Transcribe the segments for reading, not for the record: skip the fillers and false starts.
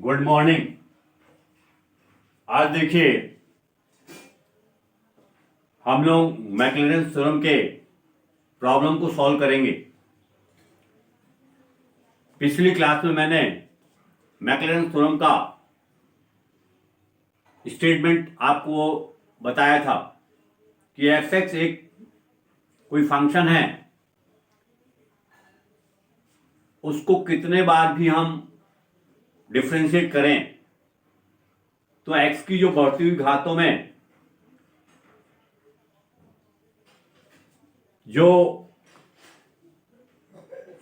Good morning. आज देखिए हम लोग मैक्लॉरेंस थ्योरम के प्रॉब्लम को सॉल्व करेंगे। पिछली क्लास में मैंने मैक्लॉरेंस थ्योरम का स्टेटमेंट आपको बताया था कि एफ एक्स एक कोई फंक्शन है, उसको कितने बार भी हम डिफ्रेंशिएट करें तो एक्स की जो बढ़ती हुई घातों में जो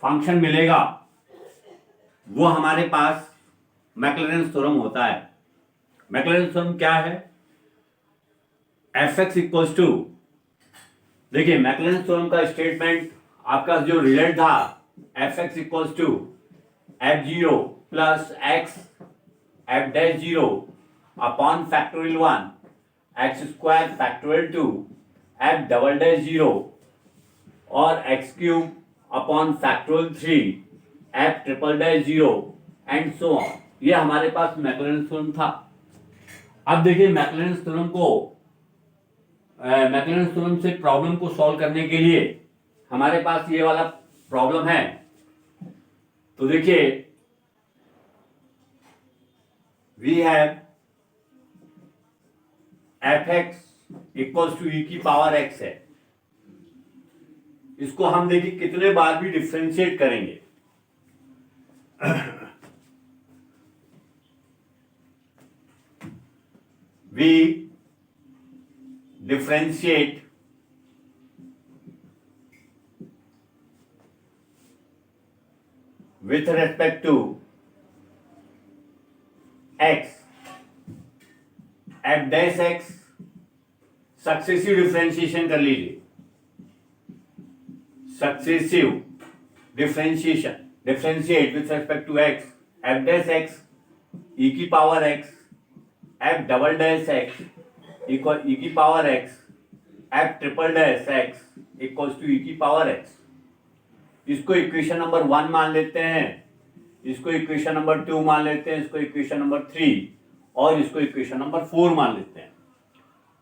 फंक्शन मिलेगा वो हमारे पास मैक्लॉरेंस थ्योरम होता है। मैक्लॉरेंस थ्योरम क्या है? एफ एक्स इक्वल्स टू, देखिए मैक्लॉरेंस थ्योरम का स्टेटमेंट आपका जो रिजल्ट था F X equals to F zero plus x F dash zero upon factorial one X square factorial two F double dash zero और X cube upon factorial three F triple dash zero and so on. ये हमारे पास Maclaurin's theorem था। अब देखिए Maclaurin's theorem से problem को solve करने के लिए हमारे पास ये वाला प्रॉब्लम है। तो देखिए we have F X equals to E की पावर एक्स है। इसको हम देखिए कितने बार भी डिफ्रेंशिएट करेंगे। We differentiate with respect to x f dash x successive differentiation कर लीजिए। Successive differentiate with respect to x f dash x e की power x f double dash x equal e की power x f triple dash x equals to e की power x। इसको equation number 1 मान लेते हैं, इसको equation number 2 मान लेते हैं, इसको इक्वेशन नंबर 3 और इसको इक्वेशन नंबर 4 मान लेते हैं।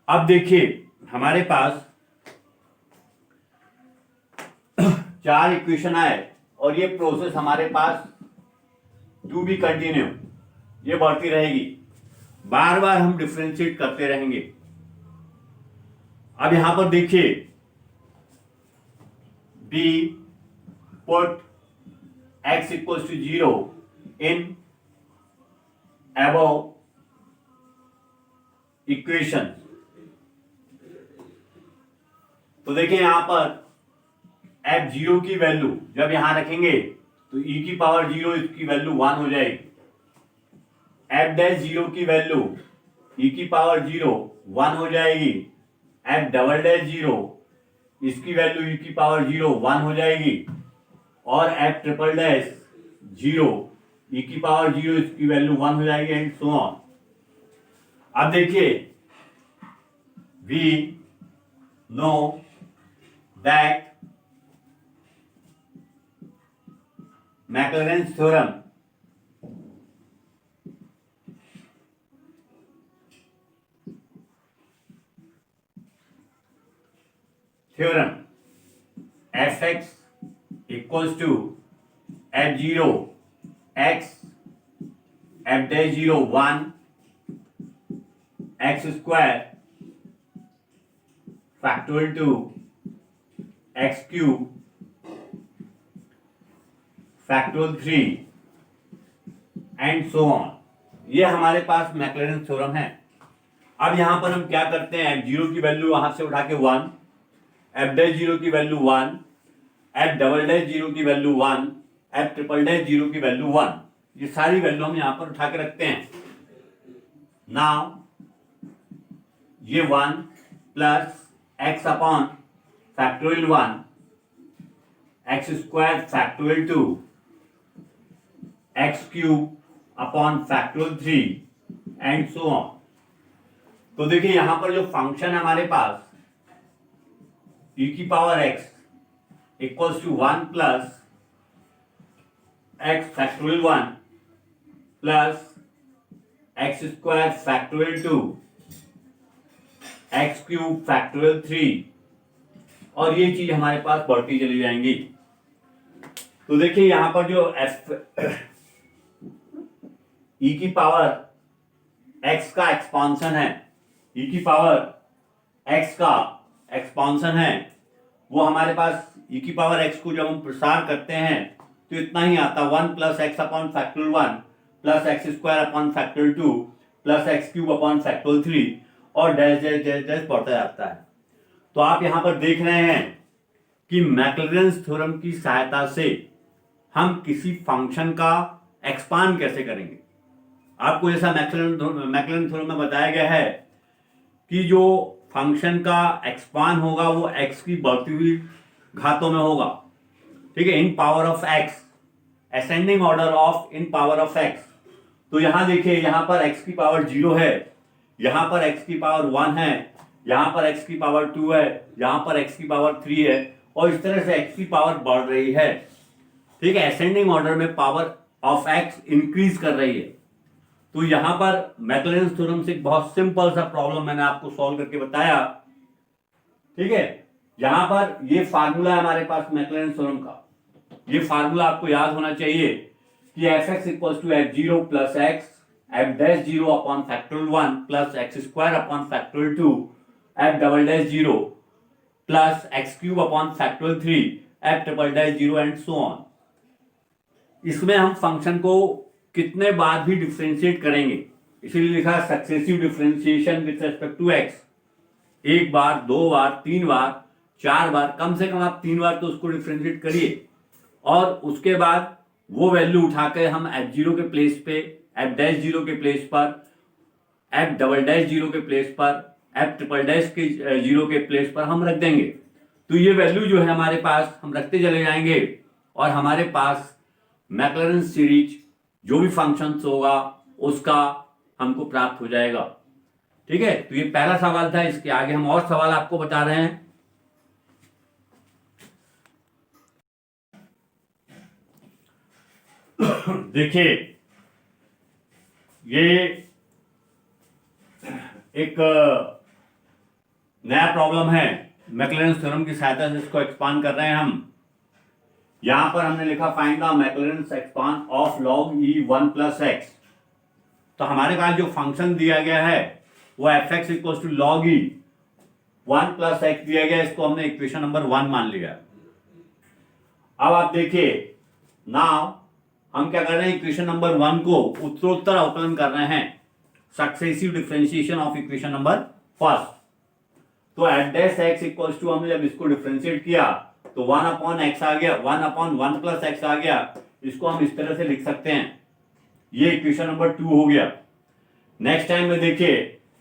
अब देखिए हमारे पास 4 इक्वेशन आए और ये प्रोसेस हमारे पास टू बी कंटिन्यू, ये बढ़ती रहेगी, बार बार हम डिफरेंशिएट करते रहेंगे। अब यहां पर देखिए B put x equals to 0 in above equation। तो देखिए यहां पर f जीरो की वैल्यू जब यहां रखेंगे तो e की पावर जीरो इसकी वैल्यू 1 हो जाएगी। f डैश जीरो की वैल्यू e की पावर जीरो 1 हो जाएगी। f डबल डैश जीरो इसकी वैल्यू e की पावर जीरो 1 हो जाएगी और f triple dash zero e की पावर जीरो इसकी वैल्यू 1 हो जाएगी एंड सो ऑन। अब देखिए we know that Maclaurin's theorem f x equals to f zero x f dash zero 1 x square factorial two x cube factorial 3 and so on. ये हमारे पास Maclaurin's theorem है। अब यहां पर हम क्या करते हैं, f जीरो की वैल्यू वहां से उठा के 1, f डैश जीरो की value 1, f double dash zero की value 1, f triple dash zero की वैल्यू 1, ये सारी वैल्यू हम यहां पर उठा के रखते हैं। नाउ ये 1 plus x upon factorial 1 x square factorial 2 x cube upon factorial 3 and so on. तो देखिए यहां पर जो फंक्शन है हमारे पास e की power x equals to 1 plus x factorial 1 plus x square factorial 2 x cube factorial 3 और ये चीज हमारे पास बढ़ती चली जाएंगी। तो देखिए यहां पर जो ई की पावर एक्स का एक्सपांशन है, ई की पावर एक्स का एक्सपांशन है, वो हमारे पास ई की पावर एक्स को जब हम प्रसार करते हैं तो इतना ही आता, 1 plus x upon factorial 1 plus x square upon factorial 2 plus x cube upon factorial 3 और डैश डैश डैश डैश बढ़ता जाता है। तो आप यहां पर देख रहे हैं कि मैक्लॉरेंस थ्योरम की सहायता से हम किसी फंक्शन का एक्सपांड कैसे करेंगे। आपको जैसा मैक्लॉरेंस थ्योरम में बताया गया है कि जो फंक्शन का एक्सपांड होगा वो एक्स की बढ़ती हुई घातों में होगा, ठीक है, in power of x, ascending order of in power of x. तो यहां देखिए, यहां पर एक्स की पावर 0 है, यहां पर एक्स की पावर 1 है, यहां पर एक्स की पावर 2 है, यहां पर एक्स की पावर 3 है और इस तरह से एक्स की पावर बढ़ रही है, ठीक है, असेंडिंग ऑर्डर में पावर ऑफ एक्स इंक्रीज कर रही है। तो यहां पर मैक्लॉरेंस थ्योरम से एक बहुत सिंपल सा प्रॉब्लम मैंने आपको सॉल्व करके बताया, ठीक है। यहां पर ये फार्मूला है हमारे पास मैक्लॉरेंस थ्योरम का, ये फार्मूला आपको याद होना चाहिए कि f x equal to F zero plus x F dash zero upon factorial 1 plus x square upon factorial 2 f double dash zero plus x cube upon factorial 3 f triple dash zero and so on. इसमें हम function को कितने बार भी differentiate करेंगे, इसीलिए लिखा है successive differentiation with respect to x. एक बार, दो बार, 3 बार, 4 बार, कम से कम आप 3 बार तो उसको डिफरेंशिएट करिए और उसके बाद वो वैल्यू उठाकर हम एफ जीरो के प्लेस पे, एफ डैश जीरो के प्लेस पर, एफ डबल डैश जीरो के प्लेस पर, एफ ट्रिपल डैश के जीरो के प्लेस पर हम रख देंगे। तो ये वैल्यू जो है हमारे पास हम रखते चले जाएंगे और हमारे पास मैक्लॉरेंस सीरीज जो भी फंक्शंस होगा उसका हमको प्राप्त हो जाएगा, ठीक है। तो ये पहला सवाल था, इसके आगे हम और सवाल आपको बता रहे हैं। देखिए ये एक नया प्रॉब्लम है, मैक्लॉरेंस थ्योरम की सहायता से इसको एक्सपांड कर रहे हैं हम। यहां पर हमने लिखा find the Maclaurin's expand of log e 1 plus x. तो हमारे पास जो फंक्शन दिया गया है वो f x equal to log e 1 plus x दिया गया, इसको हमने इक्वेशन नंबर 1 मान लिया। अब आप देखिए, नाउ हम क्या कर रहे हैं, इक्वेशन नंबर 1 को उत्तरोत्तर अवकलन कर रहे हैं, successive differentiation of equation number first. तो f dash x equal to, हमने जब इसको डिफरेंशिएट किया तो 1 अपॉन एक्स आ गया, 1 अपॉन 1 प्लस एक्स आ गया। इसको हम इस तरह से लिख सकते हैं, ये इक्वेशन नंबर 2 हो गया। नेक्स्ट टाइम में देखिए,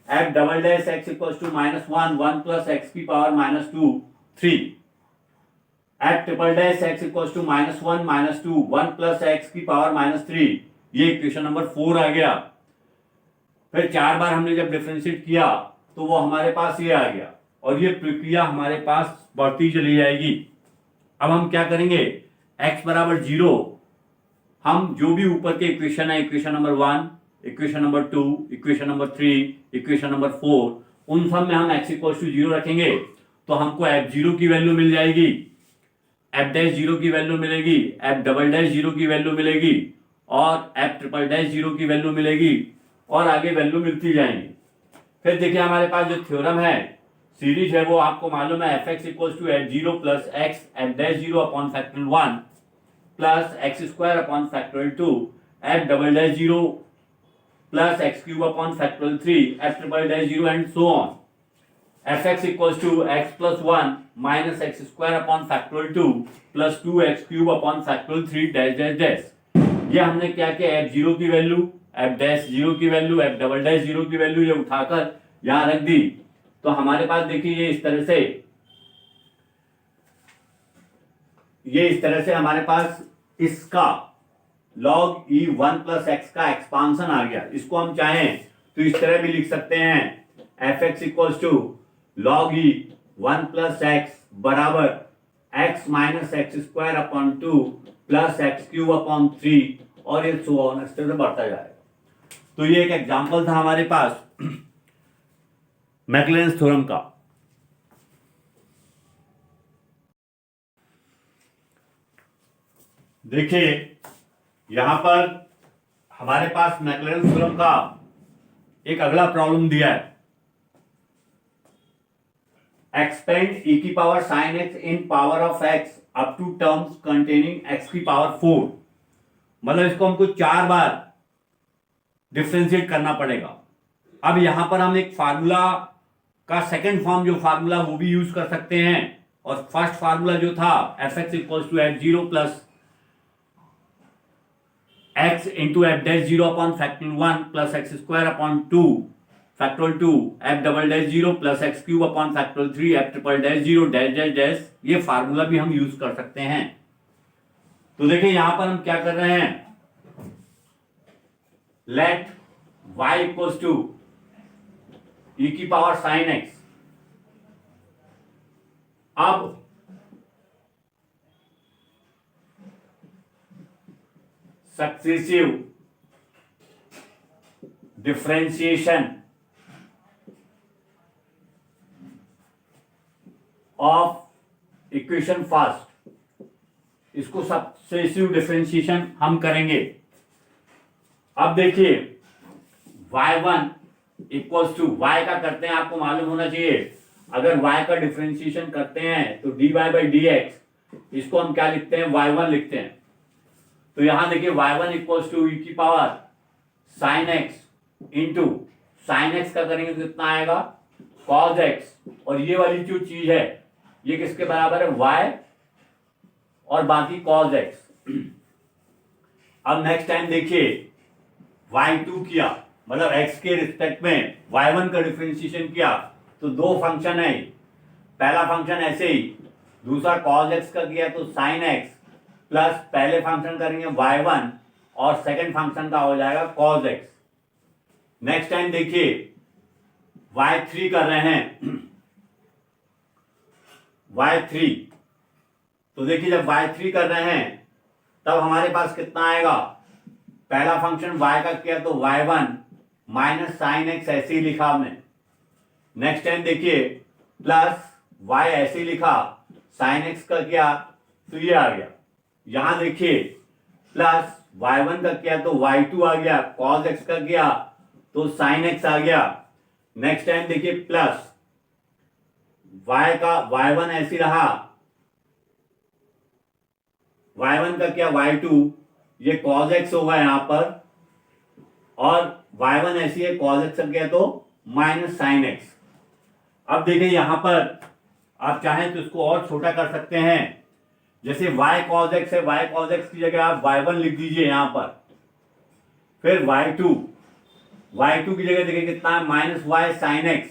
f double dash x equal to -1 1 plus x की power -2 3, f triple dash x equal to -1 -2 1 plus x की पावर -3, ये इक्वेशन नंबर 4 आ गया। फिर 4 बार हमने जब डिफरेंशिएट किया तो वो हमारे पास ये आ गया और ये प्रक्रिया हमारे पास बढ़ती चली जाएगी। अब हम क्या करेंगे, x बराबर 0, हम जो भी ऊपर के इक्वेशन है, equation number 1, equation number 2, equation number 3, equation number 4, उन सब में हम x इक्वल टू 0 रखेंगे तो हमको एफ जीरो की वैल्यू मिल जाएगी, एफ डैश जीरो की वैल्यू मिलेगी, एफ डबल डैश जीरो की वैल्यू मिलेगी और एफ ट्रिपल डैश जीरो की वैल्यू मिलेगी और आगे वैल्यू मिलती जाएंगी। फिर देखिए हमारे पास जो थ्योरम है, सीरीज है, वो आपको मालूम है, f x equal to F zero plus x F dash zero upon factorial 1 plus x square upon factorial 2 f double dash zero plus x cube upon factorial 3 f triple dash zero and so on. F x equal to x plus 1 minus x square upon factorial 2 plus 2 x cube upon factorial 3 dash dash dash. ये हमने क्या किया, f zero की value, F dash zero की value, F double dash zero की value ये उठाकर यहां रख दी। तो हमारे पास देखिए ये इस तरह से हमारे पास इसका log e 1 प्लस एक्स का एक्सपांशन आ गया। इसको हम चाहें तो इस तरह भी लिख सकते हैं, f x equal to log e 1 plus x बराबर x minus x square upon 2 plus x cube upon 3 और ये सो ऑन इस तरह से बढ़ता जाएगा। तो ये एक एग्जांपल था हमारे पास मैक्लेरेंस थ्योरम का। देखिए यहां पर हमारे पास मैक्लेरेंस थ्योरम का एक अगला प्रॉब्लम दिया है। एक्सपेंड e की पावर sin x इन power of x up to terms containing x की पावर 4। मतलब इसको हमको 4 बार डिफरेंशिएट करना पड़ेगा। अब यहां पर हम एक फार्मूला का सेकंड फॉर्म जो फार्मूला वो भी यूज कर सकते हैं, और फर्स्ट फार्मूला जो था F x equal to F zero plus x into f dash zero upon factorial 1 plus x square upon 2 factorial 2 f double dash zero plus x cube upon factorial 3 f triple dash zero dash dash dash, ये formula भी हम use कर सकते हैं। तो देखिए यहां पर हम क्या कर रहे हैं, let y equals to e की पावर साइन x। अब successive differentiation of equation first, इसको सक्सेसिव डिफरेंशिएशन हम करेंगे। अब देखिए y1 इक्वल्स टू y का करते हैं, आपको मालूम होना चाहिए अगर y का डिफरेंशिएशन करते हैं तो dy बाई डी एक्स, इसको हम क्या लिखते हैं, y1 लिखते हैं। तो यहां देखिए y1 इक्वल्स टू e की power sine x into sine x का करेंगे तो कितना आएगा cos x, और ये वाली जो चीज है ये किसके बराबर है, y और बाकी cos x। अब नेक्स्ट टाइम देखिए y2 किया, मतलब x के रिस्पेक्ट में y1 का डिफरेंशिएशन किया, तो दो फंक्शन है, पहला फंक्शन ऐसे ही, दूसरा cos x का किया तो sin x, प्लस पहले फंक्शन करेंगे y1 और सेकंड फंक्शन का हो जाएगा cos x। नेक्स्ट टाइम देखिए y3 कर रहे हैं, y3, तो देखिए जब y3 कर रहे हैं तब हमारे पास कितना आएगा, पहला फंक्शन y का किया तो y1 माइनस साइन एक्स ऐसे ही लिखा हमने। नेक्स्ट टाइम देखिए प्लस y ऐसे ही लिखा, साइन एक्स का किया तो ये आ गया। यहां देखिए प्लस y1 का किया तो y2 आ गया, cos x का किया तो साइन एक्स आ गया। नेक्स्ट टाइम देखिए प्लस y का y1 ऐसे ही रहा, y1 का किया y2, ये cos x होगा यहां पर, और y1 ऐसी है cos x का किया तो माइनस साइन एक्स। अब देखिए यहां पर आप चाहें तो इसको और छोटा कर सकते हैं, जैसे y cos x है, y cos x की जगह आप y1 लिख दीजिए यहां पर, फिर y2 की जगह देखिए कितना है, minus y sine x,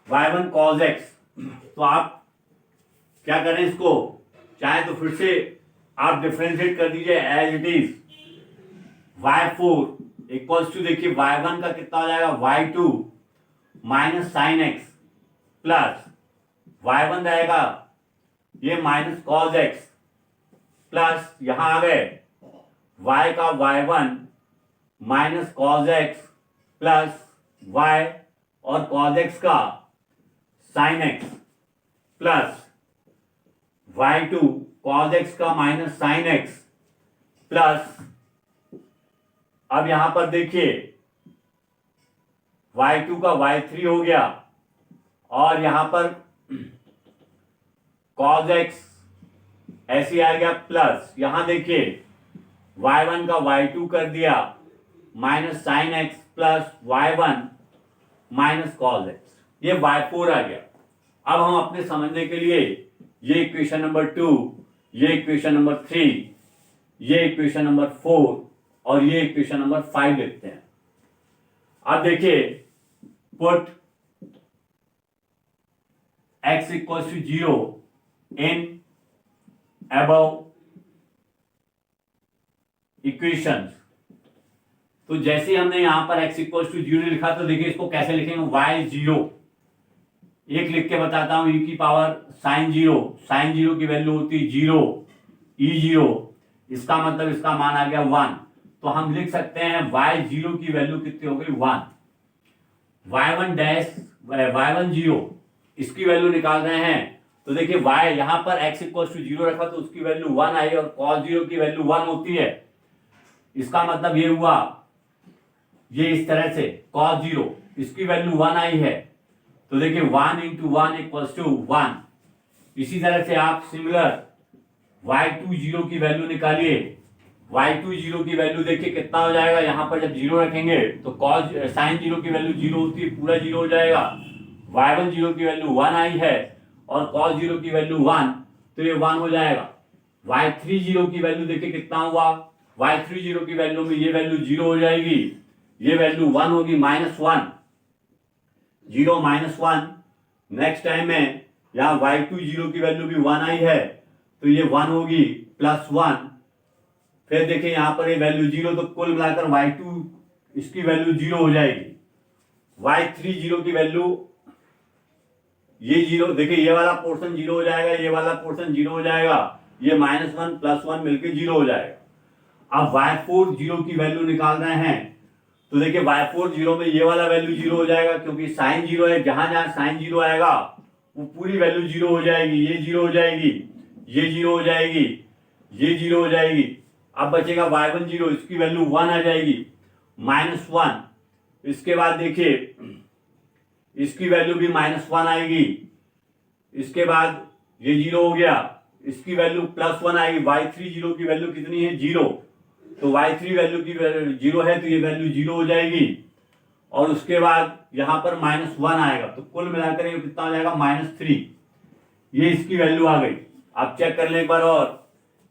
y1 cos x। तो आप क्या करें, इसको चाहे तो फिर से आप डिफरेंशिएट कर दीजिए as it is, y4 equals to देखिए y1 का कितना हो जाएगा, y2 minus sine x, plus y1 रहेगा ये माइनस cos x, प्लस यहां आ गए y का y1 minus cos x plus y और cos x का sine x, plus y2 cos x का माइनस साइन x, प्लस अब यहां पर देखिए y2 का y3 हो गया, और यहां पर cos x ऐसे आ गया, प्लस यहां देखिए y1 का y2 कर दिया minus sine x plus y1 minus cos x, ये y4 आ गया। अब हम अपने समझने के लिए ये इक्वेशन नंबर 2, ये इक्वेशन नंबर 3, ये इक्वेशन नंबर 4 और ये इक्वेशन नंबर 5 लिखते हैं। अब देखिए put x equals to 0 in above equations. तो जैसे हमने यहां पर x इक्वल्स टू 0 लिखा, तो देखिए इसको कैसे लिखेंगे, y0 एक लिख के बताता हूं, e की पावर साइन 0 की वैल्यू होती है 0, e0, इसका मतलब इसका मान आ गया 1। तो हम लिख सकते हैं y0 की वैल्यू कितनी हो गई 1, y1 डैश y1 0 इसकी वैल्यू निकाल रहे हैं। तो देखिए y यहां पर x इक्वल टू 0 रखा तो उसकी वैल्यू 1 आई और cos 0 की वैल्यू 1 होती है। इसका मतलब ये हुआ, ये इस तरह से cos 0 इसकी वैल्यू 1 आई है, तो देखिए 1 इंटू 1 इक्वल्स टू 1। इसी तरह से आप सिमिलर y20 की वैल्यू निकालिए। y20 की वैल्यू देखिए कितना हो जाएगा, यहाँ पर जब 0 रखेंगे तो cos sin 0 की वैल्यू 0 होती है, पूरा 0 हो जाएगा। y10 की वैल्यू 1 आई है और cos 0 की वैल्यू 1, तो ये 1 हो जाएगा। y30 की वैल्यू देखिए कितना हुआ, y30 की वैल्यू में ये वैल्यू 0 हो जाएगी, ये वैल्यू 1 होगी, -1, 0 -1। नेक्स्ट टाइम में यहाँ y20 की वैल्यू भी 1 आई है तो ये 1 होगी +1। फिर देखिए यहाँ पर ये वैल्यू 0, तो कुल मिलाकर y2 इसकी वैल्यू 0 हो जाएगी। y30 की वैल्यू ये 0, देखिए ये वाला पोर्शन 0 हो जाएगा, ये वाला पोर्शन 0 हो जाएगा, ये -1 +1 मिलकर 0 हो जाएगा। अब y40 की वैल्यू निकाल रहे हैं, तो देखिए y40 में ये वाला वैल्यू 0 हो जाएगा, क्योंकि sin 0 है, जहां जहां sin 0 आएगा वो पूरी वैल्यू 0 हो जाएगी, ये 0 हो जाएगी, ये 0 हो जाएगी, ये 0 हो जाएगी। अब बचेगा y10, इसकी वैल्यू 1 आ जाएगी, -1। इसके बाद देखिए इसकी वैल्यू भी -1 आएगी, इसके बाद ये 0 हो गया, इसकी वैल्यू +1 आएगी। y30 की वैल्यू कितनी है 0, तो y3 वैल्यू की 0 है तो ये वैल्यू 0 हो जाएगी, और उसके बाद यहाँ पर -1 आएगा, तो कुल मिलाकर ये कितना हो जाएगा -3। ये इसकी वैल्यू आ गई। आप चेक कर लें एक बार, और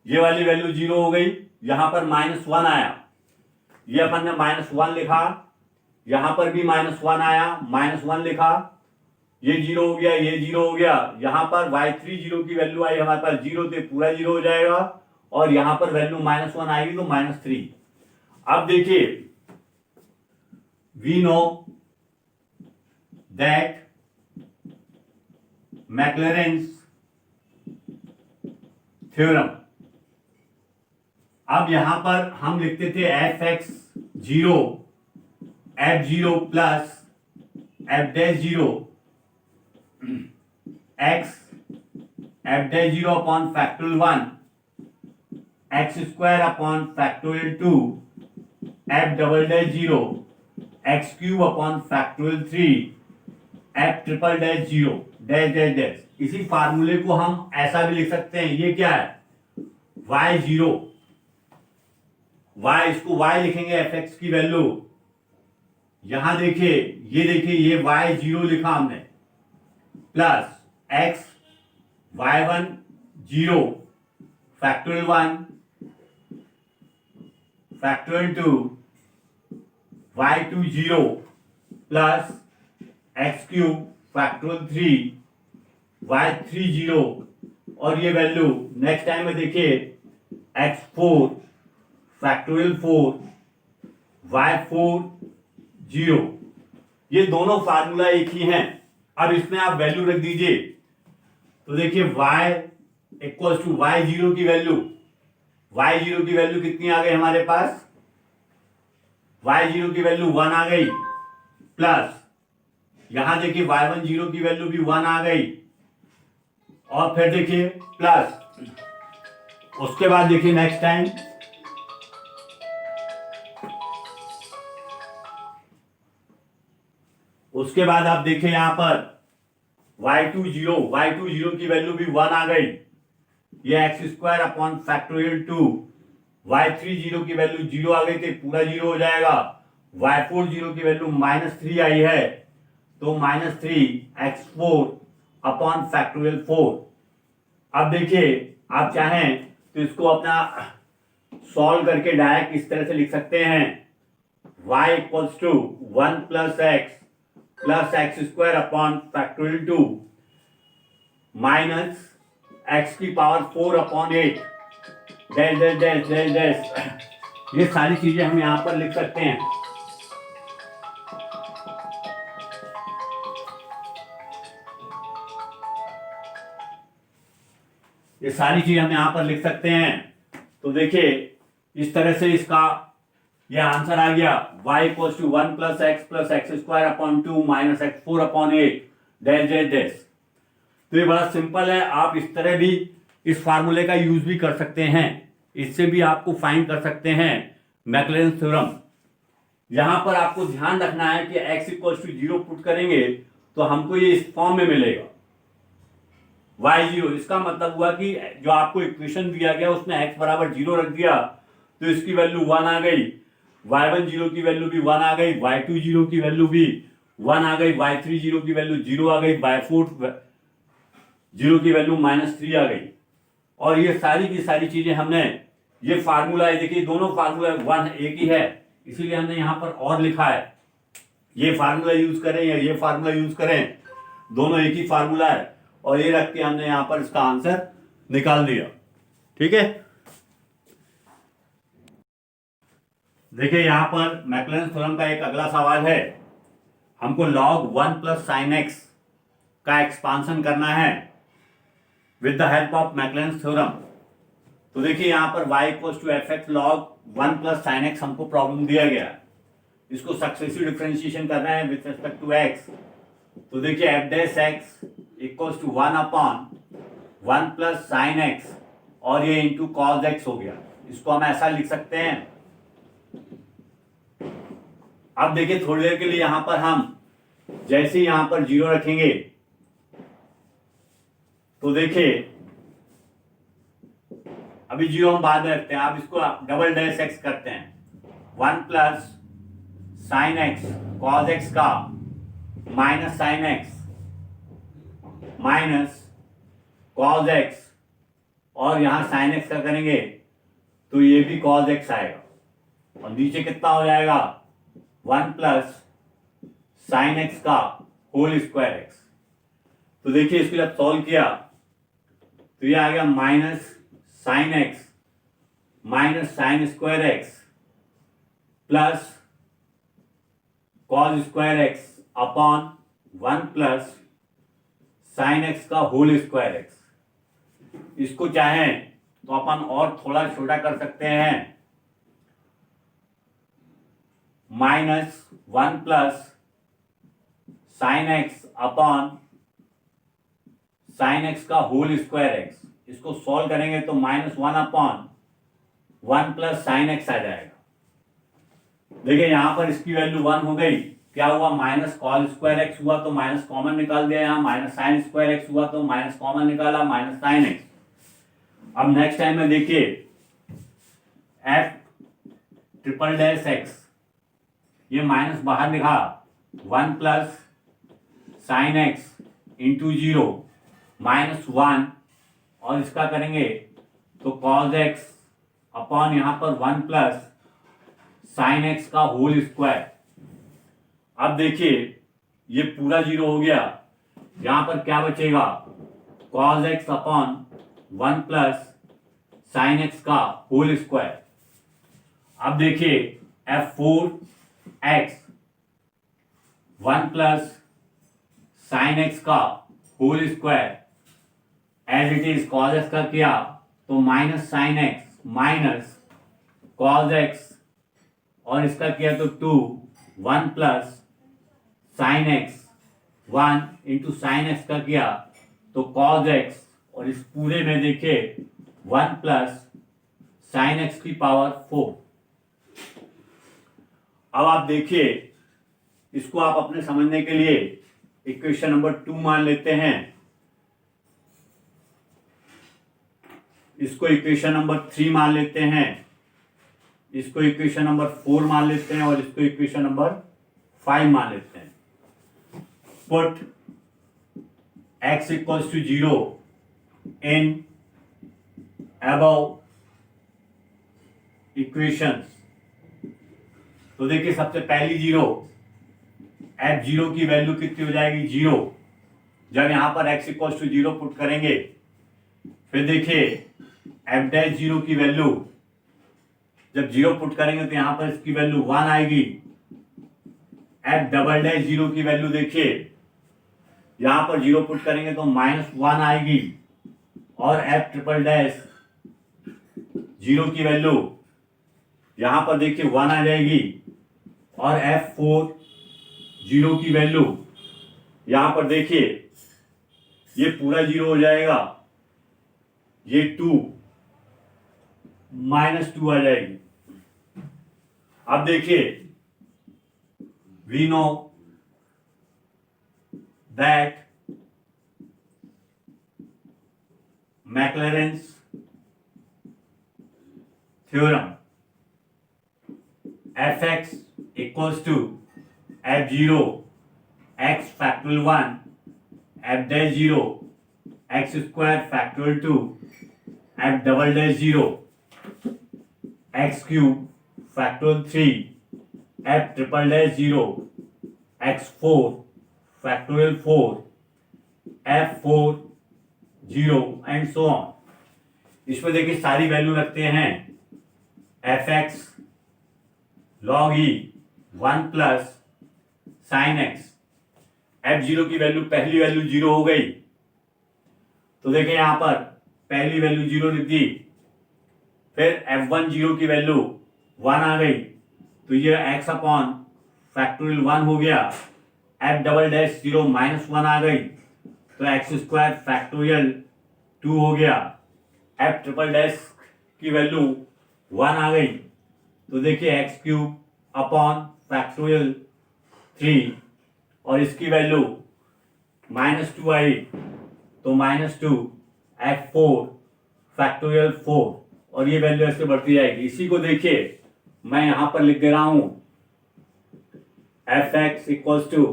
ये वाली वैल्यू 0 हो गई, यहाँ पर -1 आया, ये अपन ने -1 लिखा, यहाँ पर भी -1 आया, -1 लिखा, ये 0 हो गया, ये 0 हो गया। यहाँ पर y30 की वैल्यू आई हमारे पास 0, तो पूरा 0 हो जाएगा, और यहाँ पर वैल्यू -1 आएगी तो -3। अब देखिए we know that Maclaurin's theorem. अब यहां पर हम लिखते थे f(x)0 f0 plus f'0 x f'0 upon factorial 1 x² upon factorial 2 f'0 x³ upon factorial 3 f'0 dash dash dash. इसी फार्मूले को हम ऐसा भी लिख सकते हैं, ये क्या है y0, y, इसको y लिखेंगे fx की वैल्यू। यहां देखिए, ये देखिए, ये y0 लिखा हमने, plus x y1 0 factorial 1 factorial 2 y2 0 plus x³ factorial 3 y3 0, और ये वैल्यू नेक्स्ट टाइम में देखिए x4 फैक्टोरियल 4 y4 0। ये दोनों फार्मूला एक ही हैं। अब इसमें आप वैल्यू रख दीजिए, तो देखिए y इक्वल्स टू y0 की वैल्यू, y0 की वैल्यू कितनी आ गई हमारे पास, y0 की वैल्यू 1 आ गई, प्लस यहां देखिए y10 की वैल्यू भी 1 आ गई, और फिर देखिए प्लस, उसके बाद देखिए नेक्स्ट टाइम उसके बाद आप देखिए यहां पर y20 की वैल्यू भी 1 आ गई, ये x² अपॉन फैक्टोरियल 2 y30 की वैल्यू 0 आ गई थी, पूरा 0 हो जाएगा। y40 की वैल्यू -3 आई है, तो -3 x4 अपॉन फैक्टोरियल 4। अब देखिए आप चाहें तो इसको अपना सॉल्व करके डायरेक्ट इस तरह से लिख सकते हैं, y equals to 1 plus x² upon factorial 2 minus x की power 4 upon 8 dash dash dash dash dash. ये सारी चीजें हम यहां पर लिख सकते हैं। ये सारी चीज हम यहां पर लिख सकते हैं। तो देखिए इस तरह से इसका ये आंसर आ गया y equals to 1 plus x square upon 2 minus x 4 upon 8 dash dash dash. तो ये बड़ा सिंपल है, आप इस तरह भी इस फार्मूले का यूज भी कर सकते हैं, इससे भी आपको फाइंड कर सकते हैं मैक्लॉरेंस थ्योरम। यहां पर आपको ध्यान रखना है कि x इक्वल्स टू 0 पुट करेंगे तो हमको ये इस फॉर्म में मिलेगा y0। इसका मतलब हुआ कि जो आपको इक्वेशन दिया गया उसमें x बराबर 0 रख दिया तो इसकी वैल्यू 1 आ गई, y1 0 की वैल्यू भी 1 आ गई, y2 0 की वैल्यू भी 1 आ गई, y3 0 की वैल्यू 0 आ गई, y4 0 की वैल्यू -3 आ गई। और ये सारी की सारी चीजें हमने, ये फार्मूला है, देखिए दोनों फार्मूला वन एक ही है, इसीलिए हमने यहां पर और लिखा है। ये फार्मूला यूज करें या ये फार्मूला यूज करें, दोनों एक ही फार्मूला है, और ये रख के हमने यहां पर इसका आंसर निकाल दिया। ठीक है, देखिए यहां पर मैक्लॉरेंस थ्योरम का एक अगला सवाल है, हमको log 1 प्लस साइन एक्स का एक्सपांसन करना है with the help of Maclaurin's theorem. तो देखिए यहां पर y equals to f x log 1 plus sine x हमको प्रॉब्लम दिया गया है, इसको सक्सेसिव डिफरेंशिएशन करना है विद रिस्पेक्ट टू x। तो देखिए f dash x equals to 1 upon 1 plus sine x और ये इंटू कॉस एक्स हो गया, इसको हम ऐसा लिख सकते हैं। अब देखिए थोड़ी देर के लिए यहां पर हम जैसे यहां पर 0 रखेंगे तो देखिए अभी 0 हम बाद में रखते हैं, आप इसको डबल डैश एक्स करते हैं, 1 plus sine x cos x का minus sine x minus cos x, और यहां साइन एक्स का करेंगे तो ये भी कॉस एक्स आएगा, और नीचे कितना हो जाएगा 1 प्लस साइन एक्स का होल स्क्वायर एक्स। तो देखिए इसको जब सॉल्व किया तो ये आ गया minus sine x minus sine square x plus cos square x upon 1 plus sine x का होल स्क्वायर एक्स। इसको चाहें तो अपन और थोड़ा छोटा कर सकते हैं, -1 plus sine x upon sine x का होल स्क्वायर एक्स। इसको सॉल्व करेंगे तो -1 अपॉन 1 प्लस साइन एक्स आ जाएगा। देखिए यहां पर इसकी वैल्यू 1 हो गई, क्या हुआ माइनस कॉस स्क्वायर एक्स हुआ तो माइनस कॉमन निकाल दिया, यहाँ माइनस साइन स्क्वायर एक्स हुआ तो माइनस कॉमन निकाला, माइनस साइन एक्स। अब नेक्स्ट टाइम में देखिए एफ ट्रिपल डैश एक्स, ये माइनस बाहर लिखा, 1 प्लस साइन एक्स इंटू 0 -1, और इसका करेंगे तो कॉस एक्स अपॉन यहां पर 1 प्लस साइन एक्स का होल स्क्वायर। अब देखिए ये पूरा 0 हो गया, यहां पर क्या बचेगा cos x upon 1 plus sine x का होल स्क्वायर। अब देखिए f4x 1 प्लस साइन एक्स का whole square as it is cos x का किया तो minus sine x minus cos x, और इसका किया तो 1 plus sine x 1 into sine x का किया तो कॉस एक्स, और इस पूरे में देखिए 1 प्लस साइन एक्स की पावर 4। अब आप देखिए इसको आप अपने समझने के लिए इक्वेशन नंबर 2 मान लेते हैं, इसको इक्वेशन नंबर 3 मान लेते हैं, इसको इक्वेशन नंबर 4 मान लेते हैं, और इसको इक्वेशन नंबर 5 मान लेते हैं। Put x equals to 0 in above equations. तो देखिए सबसे पहली 0, f0 की वैल्यू कितनी हो जाएगी 0, जब यहां पर x इक्वल्स टू 0 पुट करेंगे। फिर देखिए f डैश 0 की वैल्यू जब 0 पुट करेंगे तो यहां पर इसकी वैल्यू 1 आएगी। f डबल डैश 0 की वैल्यू देखिए यहां पर 0 पुट करेंगे तो -1 आएगी, और f ट्रिपल डैश 0 की वैल्यू यहां पर देखिए 1 आ जाएगी और F4 जीरो की वैल्यू यहां पर देखिए ये पूरा जीरो हो जाएगा, ये 2 -2 आ जाएगी। अब देखिए we know that Maclaurin's theorem Fx equals to F0 x factorial 1 F dash 0 x square factorial 2 F double dash 0 x cube factorial 3 F triple dash 0 x4 factorial 4 F4 0 and so on. इसमें देखिए सारी value रखते हैं Fx log e 1 plus sine x. F0 की value पहली value 0 हो गई, तो देखिए यहां पर पहली वैल्यू 0 लिख दी। फिर F1 0 की वैल्यू 1 आ गई, तो ये x अपॉन फैक्टोरियल 1 हो गया। F डबल डैश 0 -1 आ गई, तो एक्स स्क्वायर फैक्टोरियल 2 हो गया। F ट्रिपल डैश की वैल्यू 1 आ गई, तो देखिए एक्स क्यूब अपॉन फैक्टोरियल 3 और इसकी वैल्यू -2 आई, तो -2 F4 फैक्टोरियल 4 और ये वैल्यू ऐसे बढ़ती जाएगी। इसी को देखिए मैं यहां पर लिख दे रहा हूं Fx equals to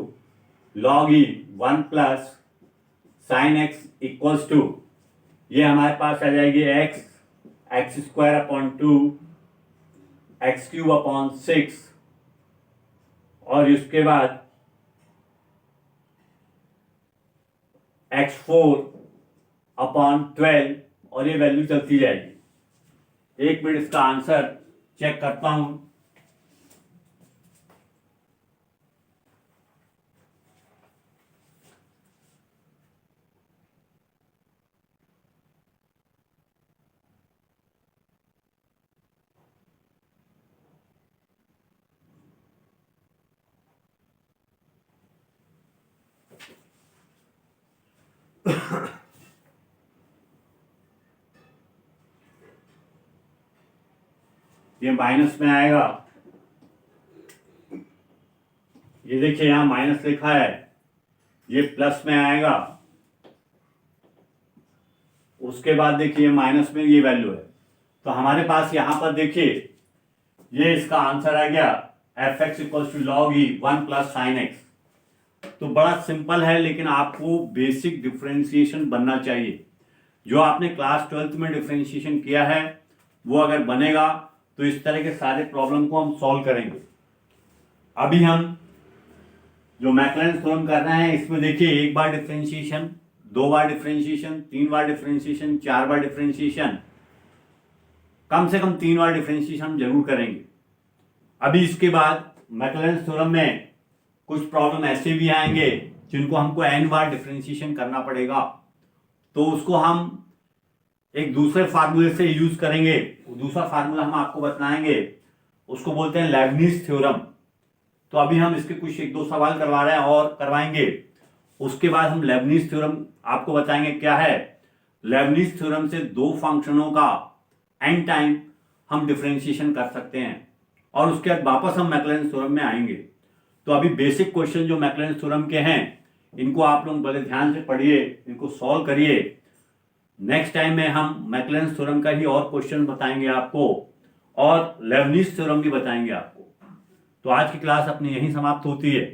log e 1 plus sine x equals to, ये हमारे पास आ जाएगी x square upon 2 x cube upon 6 और इसके बाद x4 अपॉन 12 और ये वैल्यू चलती जाएगी। एक मिनट इसका आंसर चेक करता हूं। ये माइनस में आएगा, ये देखिए यहां माइनस लिखा है, ये प्लस में आएगा। उसके बाद देखिए माइनस में ये वैल्यू है, तो हमारे पास यहां पर देखिए ये इसका आंसर आ गया Fx equals to log e 1 plus sine x. तो बड़ा सिंपल है, लेकिन आपको बेसिक डिफरेंशिएशन बनना चाहिए। जो आपने क्लास 12th में डिफरेंशिएशन किया है वो अगर बनेगा तो इस तरह के सारे प्रॉब्लम को हम सॉल्व करेंगे। अभी हम जो मैक्लैरेंस थ्योरम कर रहे हैं इसमें देखिए एक बार डिफरेंशिएशन, 2 बार डिफरेंशिएशन, 3 बार डिफरेंशिएशन, 4 बार डिफरेंशिएशन, कम से कम 3 बार डिफरेंशिएशन हम जरूर करेंगे। अभी इसके बाद मैक्लैरेंस थ्योरम में कुछ प्रॉब्लम ऐसे भी आएंगे जिनको हमको n बार डिफरेंशिएशन करना पड़ेगा, तो उसको हम एक दूसरे फार्मूले से यूज करेंगे। दूसरा फार्मूला हम आपको बताएंगे, उसको बोलते हैं लेबनिज थ्योरम। तो अभी हम इसके कुछ 1-2 सवाल करवा रहे हैं और करवाएंगे। उसके बाद हम लेबनिज थ्योरम आपको बताएंगे क्या है। लेबनिज थ्योरम से 2 फंक्शनों का n टाइम हम डिफरेंशिएशन कर सकते हैं और उसके बाद वापस हम मैक्लैरेंस थ्योरम में आएंगे। तो अभी बेसिक क्वेश्चन जो मैक्लैरेंस थ्योरम के हैं इनको आप लोग बड़े ध्यान से पढ़िए, इनको सॉल्व करिए। नेक्स्ट टाइम में हम मैक्लैरेंस थ्योरम का ही और क्वेश्चन बताएंगे आपको और लेबनिज थ्योरम भी बताएंगे आपको। तो आज की क्लास अपनी यहीं समाप्त होती है।